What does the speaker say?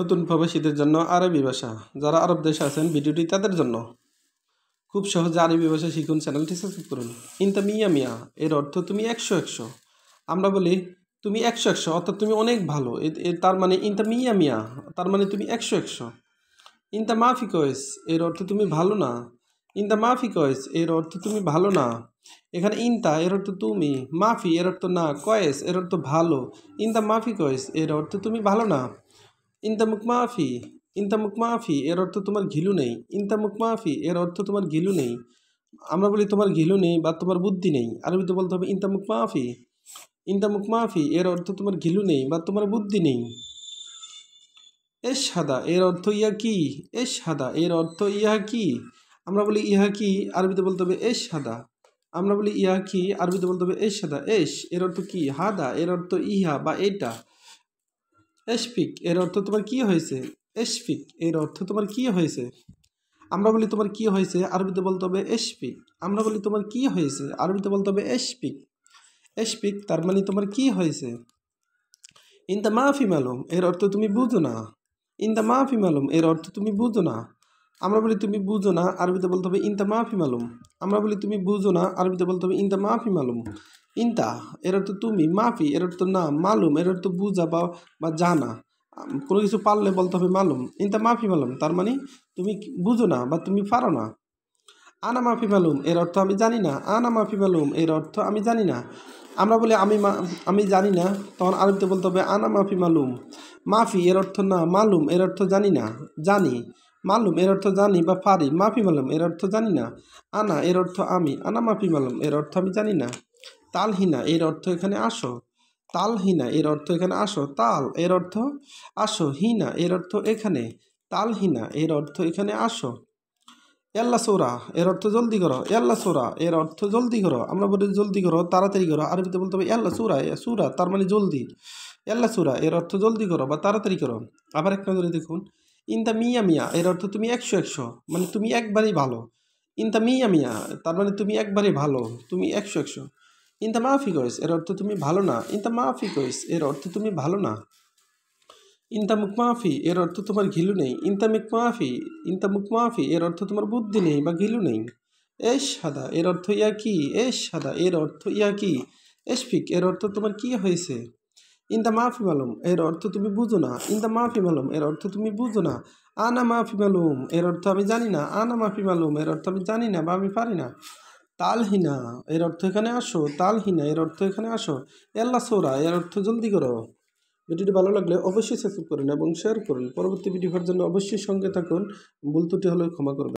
নতুন প্রবাসীদের জন্য আরবি ভাষা। যারা আরব দেশে আছেন ভিডিওটি তাদের জন্য। খুব সহজে আরবি ভাষা শিখুন, চ্যানেলটি সাবস্ক্রাইব করুন। ইনতা মিয়া মিয়া এর অর্থ তুমি 100 আমরা বলি তুমি 100 অর্থাৎ তুমি অনেক ভালো, তার মানে ইনতা মিয়া মিয়া, তার মানে তুমি 100। ইনতা মাফি কয়েস এর অর্থ তুমি ভালো না। ইনতা মাফি কয়েস এর অর্থ তুমি ভালো না। এখানে ইনতা এর অর্থ তুমি, মাফি এর অর্থ না, কয়েস এর অর্থ ভালো। ইনতা মাফি কয়েস এর অর্থ তুমি ভালো না। ইনতা মুকমাফি, ইনতা মুকমাফি এর অর্থ তোমার ঘিলু নেই। ইনতা মুকমাফি এর অর্থ তোমার ঘিলু নেই। আমরা বলি তোমার ঘিলু নেই বা তোমার বুদ্ধি নেই, আরবিতে বলতে হবে ইনতা মুকমাফি। ইনতা মুকমাফি এর অর্থ তোমার ঘিলু নেই বা তোমার বুদ্ধি নেই। এশহাদা এর অর্থ ইয়া কি। এশহাদা এর অর্থ ইহা কি। আমরা বলি ইহা কি, আরবিতে বলতে হবে এশহাদা। আমরা বলি ইহা কি, আরবিতে বলতে হবে এশহাদা। এশ এর অর্থ কি, হাদা এর অর্থ ইহা বা এটা। এশফিক এর অর্থ তোমার কি হয়েছে। এশফিক এর অর্থ তোমার কি হয়েছে। আমরা বলি তোমার কি হয়েছে, আরবিতে বলতে হবে এশফিক। আমরা বলি তোমার কি হয়েছে, আরবিতে বলতে হবে এশফিক। এশফিক তার মানে তোমার কি হয়েছে। ইনতা মাফি মালুম এর অর্থ তুমি বুঝো না। ইনতা মাফি মালুম এর অর্থ তুমি বুঝো না। আমরা বলি তুমি বুঝো না, আরবিতে বলতে হবে ইনতা মাফি মালুম। আমরা বলি তুমি বুঝো না, আরবিতে বলতে হবে ইনতা মাফি মালুম। ইনতা এর অর্থ তুমি, মাফি এর অর্থ না, মালুম এর অর্থ বুঝা বা জানা। কোনো কিছু পারলে বলতে হবে মালুম। ইনতা মাফি মালুম তার মানে তুমি বুঝো না বা তুমি পারো না। আনা মাফি মালুম এর অর্থ আমি জানি না। আনা মাফি মালুম এর অর্থ আমি জানি না। আমরা বলি আমি জানি না, তখন আরবিতে বলতে হবে আনা মাফি মালুম। মাফি এর অর্থ না, মালুম এর অর্থ জানি না, জানি। মালুম এর অর্থ জানি বা পারি। মাফি মালুম এর অর্থ জানি না। আনা এর অর্থ আমি। আনা মাফি মালুম এর অর্থ আমি জানি না। তালহিনা এর অর্থ এখানে আসো। তালহিনা এর অর্থ এখানে আসো। তাল এর অর্থ আসো, হিনা এর অর্থ এখানে। তালহিনা এর অর্থ এখানে আসো। ইয়াল্লা সোরা এর অর্থ জলদি করো। ইয়াল্লা সোরা এর অর্থ জলদি করো। আমরা বলি জলদি করো, তাড়াতাড়ি করো, আরবিতে বলতে হবে ইয়াল্লা সুরা। সুরা তার মানে জলদি। ইয়াল্লা সুরা এর অর্থ জলদি করো বা তাড়াতাড়ি করো। আবার এক নজরে দেখুন, ইনতা মিয়া মিয়া এর অর্থ তুমি 100 মানে তুমি একবারই ভালো। ইনতা মিয়া মিয়া তার মানে তুমি একবারই ভালো, তুমি 100। ইনতা মাফি কয়েস এর অর্থ তুমি ভালো না। ইনতা মাফি কয়েস এর অর্থ তুমি ভালো না। ইনতা মুকমাফি এর অর্থ তোমার ঘিলু নেই। ইনতা মুকমাফি, ইনতা মুকমাফি এর অর্থ তোমার বুদ্ধি নেই বা ঘিলু নেই। এশহাদা এর অর্থ ইয়া কি। এশহাদা এর অর্থ ইয়া কি। এশফিক এর অর্থ তোমার কি হয়েছে। ইনতা মাফি মালুম এর অর্থ তুমি বুঝো না। ইনতা মাফি মালুম এর অর্থ তুমি বুঝো না। আনা মাফি মালুম এর অর্থ আমি জানি না। আনা মাফি মালুম এর অর্থ আমি জানি না বা আমি পারি না। তালহিনা এর অর্থ এখানে আসো। তালহিনা এর অর্থ এখানে আসো। এল্লা সোরা এর অর্থ জলদি করো। ভিডিওটি ভালো লাগলে অবশ্যই সাবস্ক্রাইব করুন এবং শেয়ার করুন। পরবর্তী ভিডিও পাওয়ার জন্য অবশ্যই সঙ্গে থাকুন। ভুল ত্রুটি হলে ক্ষমা করবেন।